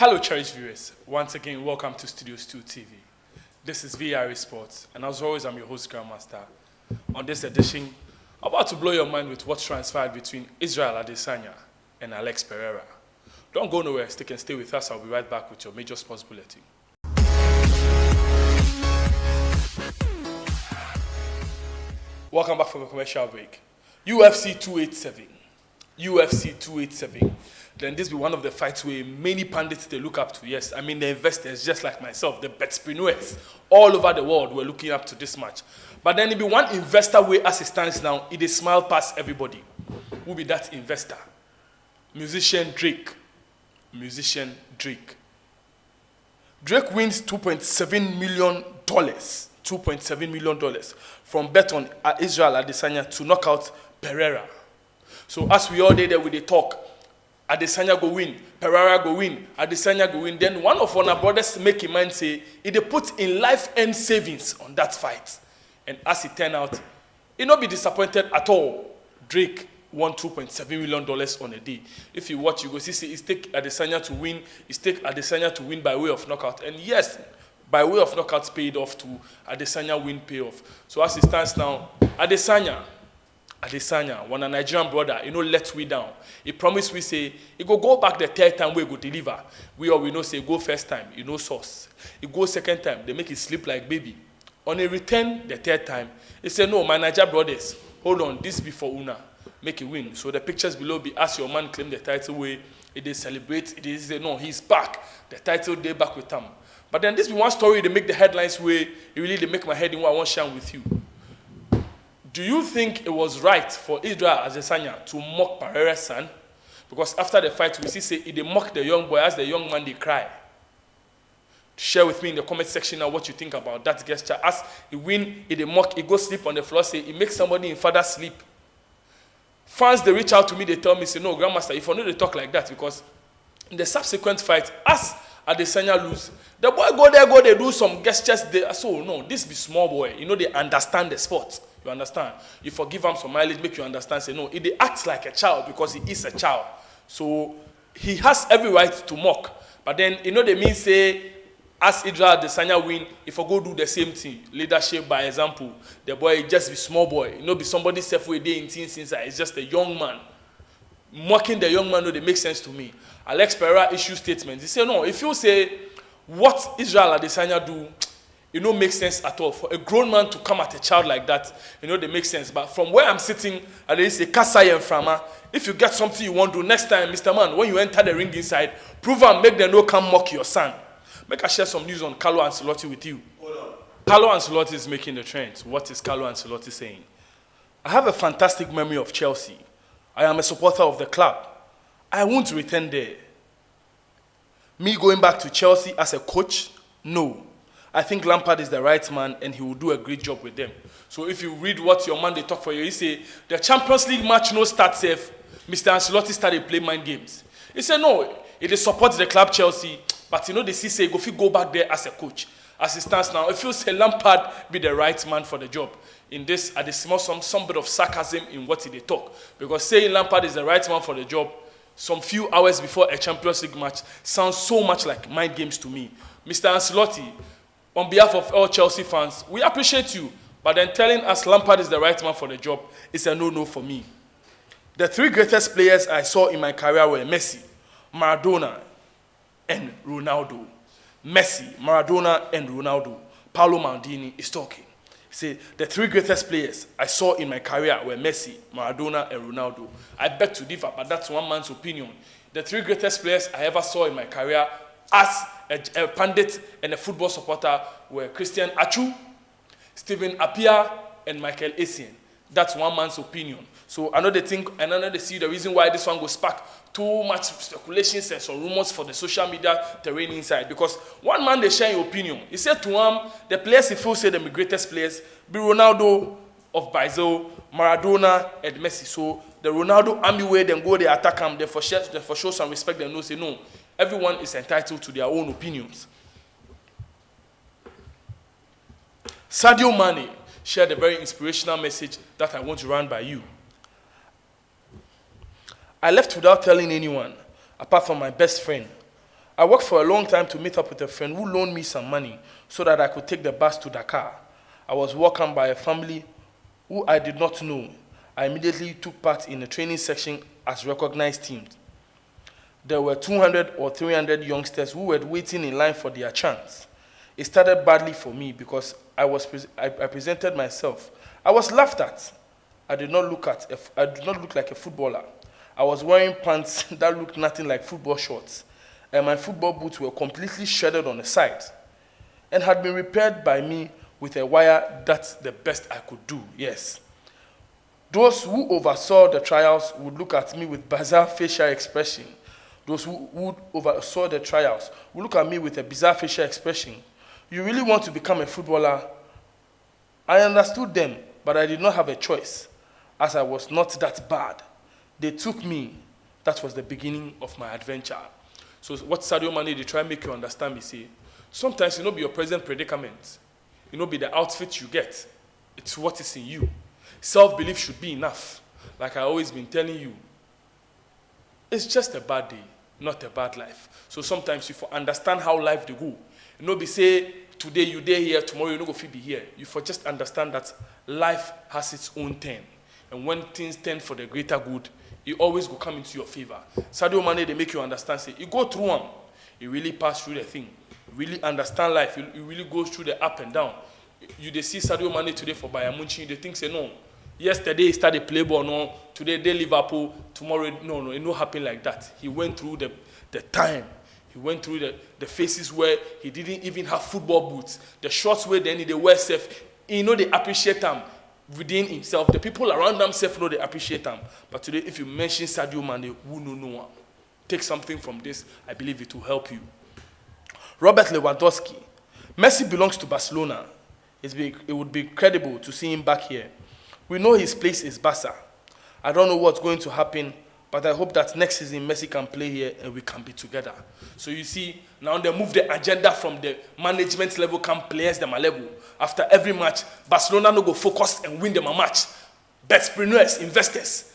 Hello, cherished viewers. Once again, welcome to Studios 2 TV. This is VRA Sports, and as always, I'm your host, Grandmaster. On this edition, I'm about to blow your mind with what's transpired between Israel Adesanya and Alex Pereira. Don't go nowhere, stick and stay with us. I'll be right back with your major sports bulletin. Welcome back from a commercial break. UFC 287. UFC 287. Then this be one of the fights where many pundits they look up to. Yes, I mean the investors, just like myself, the betspreneurs all over the world were looking up to this match. But then it be one investor where, as it stands now, it is smile past everybody. Who be that investor? Musician Drake. Musician Drake. Drake wins $2.7 million. $2.7 million from bet on Israel Adesanya to knock out Pereira. So as we all did there with the talk, Adesanya go win, Pereira go win, Adesanya go win. Then one of our brothers make him mind say, he they put in life-end savings on that fight. And as it turned out, he not be disappointed at all. Drake won $2.7 million on a day. If you watch, you go see it's take Adesanya to win, it's take Adesanya to win by way of knockout. And yes, by way of knockout paid off to Adesanya win payoff. So as it stands now, Adesanya, when a Nigerian brother, let we down. He promised we say, he go back the third time we go deliver. We know say go first time, sauce. He go second time, they make it sleep like baby. On a return the third time, he said, no, my Nigerian brothers, hold on, this before Una, make it win. So the pictures below be as your man claim the title way, it is celebrate, it is say, no, he's back. The title day back with him. But then this be one story, they make the headlines where they make my head in what I want to share with you. Do you think it was right for Israel Adesanya to mock Pereira's son? Because after the fight, we say they mock the young boy as the young man they cry. Share with me in the comment section now what you think about that gesture. As he win, he mock, he go sleep on the floor, say he makes somebody in father sleep. Fans they reach out to me, they tell me, say no, Grandmaster, if I know they talk like that, because in the subsequent fight, as Adesanya lose, the boy go there, they do some gestures. So no, this be small boy. They understand the sport. You understand? You forgive him some mileage, make you understand. Say no, he acts like a child because he is a child. So he has every right to mock. But then they mean say, as Israel Adesanya win, if I go do the same thing, leadership by example, the boy just be small boy. Be somebody self way day in teens inside. It's just a young man. Mocking the young man, they make sense to me. Alex Pereira issue statements. He say no. If you say what Israel Adesanya do, it don't make sense at all. For a grown man to come at a child like that, they make sense. But from where I'm sitting, I say, Kasai and Frama, if you get something you want to do next time, Mr. Man, when you enter the ring inside, prove and make them no come mock your son. Make I share some news on Carlo Ancelotti with you. Carlo Ancelotti is making the trends. What is Carlo Ancelotti saying? I have a fantastic memory of Chelsea. I am a supporter of the club. I won't return there. Me going back to Chelsea as a coach? No. I think Lampard is the right man and he will do a great job with them. So if you read what your man they talk for you, he say, the Champions League match no start safe. Mr. Ancelotti started playing mind games. He said, no, it supports the club Chelsea, but they see say, go back there as a coach. As it stands now, if you say Lampard be the right man for the job, in this, I smell some bit of sarcasm in what they talk. Because saying Lampard is the right man for the job, some few hours before a Champions League match, sounds so much like mind games to me. Mr. Ancelotti, on behalf of all Chelsea fans, we appreciate you, but then telling us Lampard is the right man for the job is a no-no for me. The three greatest players I saw in my career were Messi, Maradona, and Ronaldo. Messi, Maradona, and Ronaldo. Paolo Maldini is talking. He said, the three greatest players I saw in my career were Messi, Maradona, and Ronaldo. I beg to differ, but that's one man's opinion. The three greatest players I ever saw in my career as a pundit and a football supporter were Christian Achu, Stephen Appiah, and Michael Essien. That's one man's opinion. So I know they see the reason why this one goes spark too much speculations and some rumors for the social media terrain inside. Because one man, they share your opinion. He said to him, the players he feels say the greatest players be Ronaldo of Brazil, Maradona, and Messi. So the Ronaldo army way, then go, they attack him, they for show some respect, they know, say no. Everyone is entitled to their own opinions. Sadio Mane shared a very inspirational message that I want to run by you. I left without telling anyone, apart from my best friend. I worked for a long time to meet up with a friend who loaned me some money so that I could take the bus to Dakar. I was welcomed by a family who I did not know. I immediately took part in a training section as recognized teams. There were 200 or 300 youngsters who were waiting in line for their chance. It started badly for me because I presented myself. I was laughed at. I did not look like a footballer. I was wearing pants that looked nothing like football shorts, and my football boots were completely shredded on the side and had been repaired by me with a wire. That's the best I could do, yes. Those who oversaw the trials would look at me with bizarre facial expression. Those who oversaw the trials would look at me with a bizarre facial expression. You really want to become a footballer? I understood them, but I did not have a choice, as I was not that bad. They took me. That was the beginning of my adventure. So what Sadio Mane, they try to make you understand me, say, sometimes it not be your present predicament. It not be the outfit you get. It's what is in you. Self-belief should be enough. Like I always been telling you, it's just a bad day, not a bad life. So sometimes you for understand how life they go. You know, be say, today you there here, tomorrow you no go fit be here. You for just understand that life has its own turn. And when things turn for the greater good, it always will come into your favor. Sadio Mane, they make you understand, say, you go through them. You really pass through the thing. You really understand life. You really go through the up and down. You they see Sadio Mane today for Bayern Munich, they think, say, no. Yesterday he started play ball, no. Today they Liverpool, tomorrow, no, it no happen like that. He went through the time. He went through the phases where he didn't even have football boots. The shorts where then they wear safe. You know, they appreciate them within himself. The people around themselves know they appreciate them. But today, if you mention Sadio Mane, who know no one? Take something from this. I believe it will help you. Robert Lewandowski. Messi belongs to Barcelona. It would be incredible to see him back here. We know his place is Barca. I don't know what's going to happen, but I hope that next season Messi can play here and we can be together. So you see, now they move the agenda from the management level, come players them a level. After every match, Barcelona no go focus and win them a match. Betspreneurs, investors,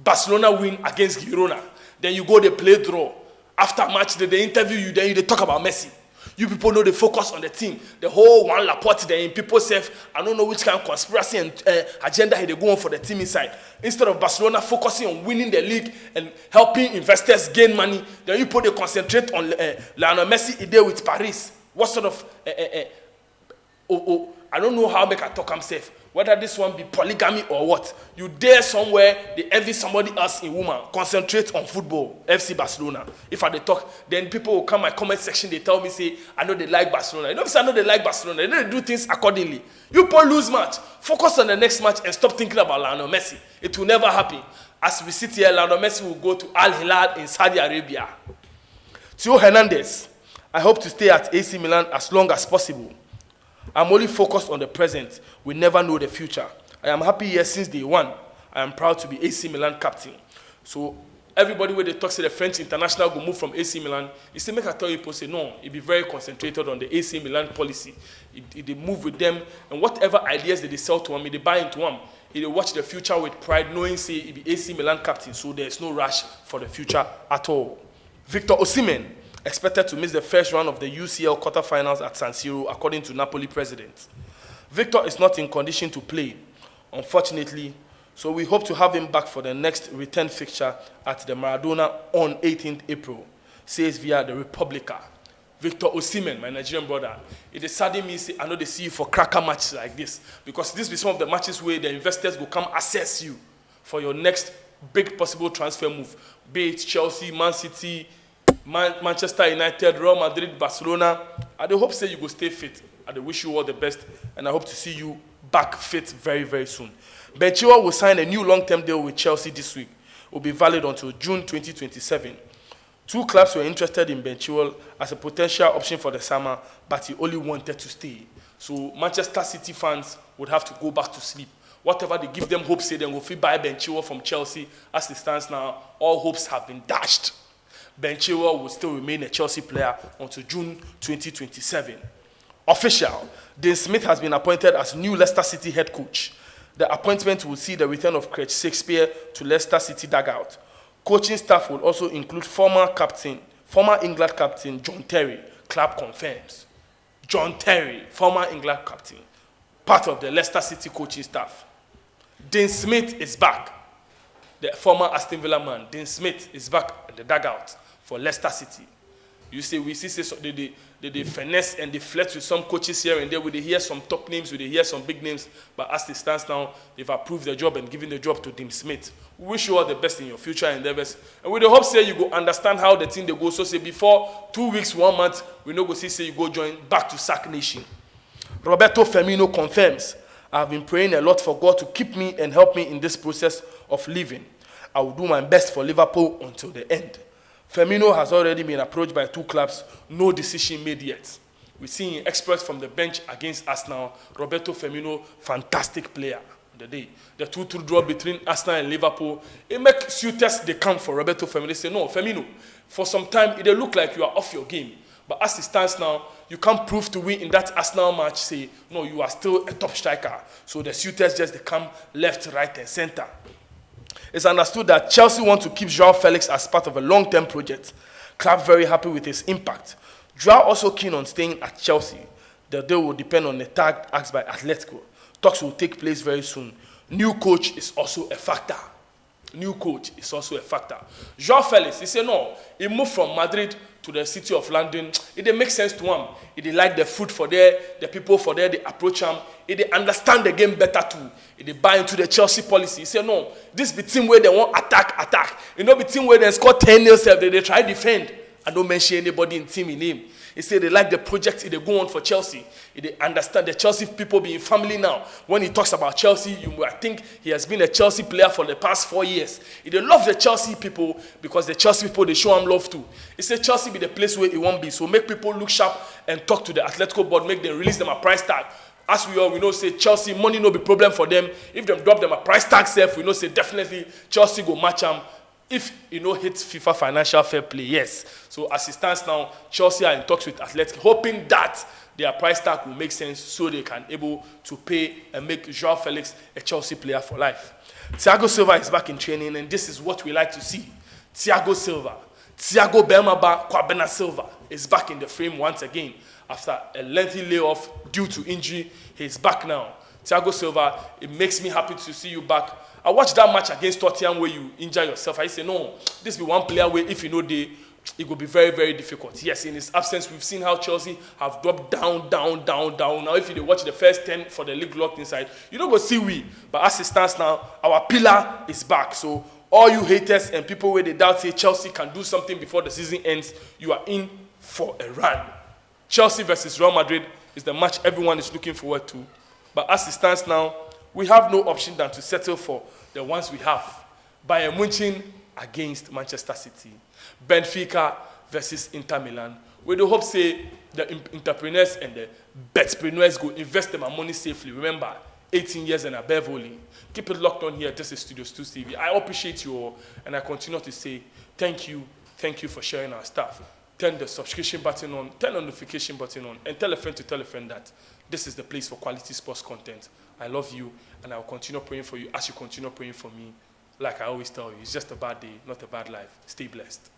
Barcelona win against Girona. Then you go they play draw. After match, they interview you, then they talk about Messi. You people know they focus on the team. The whole one Laporte, then people say, I don't know which kind of conspiracy and agenda they go on for the team inside. Instead of Barcelona focusing on winning the league and helping investors gain money, then you put they concentrate on Lionel Messi idea with Paris. What sort of I don't know how make I talk himself. Whether this one be polygamy or what. You dare somewhere, they envy somebody else in woman. Concentrate on football, FC Barcelona. If I they talk, then people will come my comment section, they tell me, say, I know they like Barcelona. You know, I know they like Barcelona. They do things accordingly. You put lose match. Focus on the next match and stop thinking about Lionel Messi. It will never happen. As we sit here, Lionel Messi will go to Al Hilal in Saudi Arabia. Theo Hernandez. I hope to stay at AC Milan as long as possible. I'm only focused on the present. We never know the future. I am happy here since day one. I am proud to be AC Milan captain. So everybody where they talk say the French international will move from AC Milan, you say make I tell you people say no, it be very concentrated on the AC Milan policy. They move with them and whatever ideas that they sell to them, they buy into them. They watch the future with pride, knowing say it be AC Milan captain, so there's no rush for the future at all. Victor Osimhen expected to miss the first round of the UCL quarterfinals at San Siro, according to Napoli president. Victor is not in condition to play, unfortunately, so we hope to have him back for the next return fixture at the Maradona on 18th April, says via the Republica. Victor Osimhen, my Nigerian brother, it is saddening me, say, I know they see you for cracker matches like this, because this be some of the matches where the investors will come assess you for your next big possible transfer move, be it Chelsea, Man City, Manchester United, Real Madrid, Barcelona. I do hope say you go stay fit. I do wish you all the best, and I hope to see you back fit very, very soon. Ben Chilwell will sign a new long-term deal with Chelsea this week. It will be valid until June 2027. Two clubs were interested in Ben Chilwell as a potential option for the summer, but he only wanted to stay. So Manchester City fans would have to go back to sleep. Whatever they give them hope, say they will buy Ben Chilwell from Chelsea. As it stands now, all hopes have been dashed. Ben Chilwell will still remain a Chelsea player until June 2027. Official, Dean Smith has been appointed as new Leicester City head coach. The appointment will see the return of Craig Shakespeare to Leicester City dugout. Coaching staff will also include former captain Former England captain John Terry, club confirms. John Terry, former England captain, part of the Leicester City coaching staff. Dean Smith is back. The former Aston Villa man, Dean Smith, is back in the dugout for Leicester City. You see, we see so they finesse and they flirt with some coaches here and there. We hear some top names, we hear some big names. But as it stands now, they've approved the job and given the job to Dean Smith. We wish you all the best in your future endeavors. And with the hope, say you go understand how the team they go. So say before 2 weeks, 1 month, we no go see say you go join back to Sack Nation. Roberto Firmino confirms, I've been praying a lot for God to keep me and help me in this process of living. I will do my best for Liverpool until the end. Firmino has already been approached by 2 clubs, no decision made yet. We're seeing experts from the bench against Arsenal. Roberto Firmino, fantastic player on the day. The 2-2 draw between Arsenal and Liverpool, it makes suitors they come for Roberto Firmino. They say, no, Firmino, for some time, it look like you are off your game. But as it stands now, you can't prove to win in that Arsenal match, say, no, you are still a top striker. So the suitors just they come left, right, and center. It's understood that Chelsea want to keep Joao Felix as part of a long-term project. Club very happy with his impact. Joao also keen on staying at Chelsea. The deal will depend on the tag asked by Atletico. Talks will take place very soon. New coach is also a factor. New coach is also a factor. Joao Felix, he said no. He moved from Madrid to the city of London. It didn't make sense to him. He did like the food for there, the people for there, they approach him. He did understand the game better too. He did buy into the Chelsea policy. He said no, this be team where they want attack. You know, be team where they score 10-0, they try defend. I don't mention anybody in team in name. He said they like the project they go on for Chelsea. They understand the Chelsea people being family now. When he talks about Chelsea, I think he has been a Chelsea player for the past 4 years. They love the Chelsea people because the Chelsea people, they show him love too. He said Chelsea be the place where it won't be. So make people look sharp and talk to the Atletico board, make them release them a price tag. As we know, say Chelsea, money no be problem for them. If them drop them a price tag self, we know say definitely Chelsea go match them. If hits FIFA financial fair play, yes. So as it stands now, Chelsea are in talks with Atletico, hoping that their price tag will make sense so they can able to pay and make Joao Felix a Chelsea player for life. Thiago Silva is back in training, and this is what we like to see. Thiago Silva, Thiago Bemaba Kwabena Silva is back in the frame once again. After a lengthy layoff due to injury, he's back now. Thiago Silva, it makes me happy to see you back. I watched that match against Tottenham where you injure yourself. I say, no, this be one player where if you know it will be very, very difficult. Yes, in his absence, we've seen how Chelsea have dropped down. Now, if you watch the first 10 for the league locked inside, you don't go see we. But as it stands now, our pillar is back. So all you haters and people where they doubt say Chelsea can do something before the season ends, you are in for a run. Chelsea versus Real Madrid is the match everyone is looking forward to. But as it stands now, we have no option than to settle for the ones we have. Bayern Munich against Manchester City. Benfica versus Inter Milan. We do hope say the entrepreneurs and the betpreneurs go invest their money safely. Remember, 18 years and above only. Keep it locked on here. This is Studio Stu TV. I appreciate you all, and I continue to say thank you for sharing our stuff. Turn the subscription button on, turn the notification button on, and tell a friend to tell a friend that this is the place for quality sports content. I love you, and I will continue praying for you as you continue praying for me. Like I always tell you, it's just a bad day, not a bad life. Stay blessed.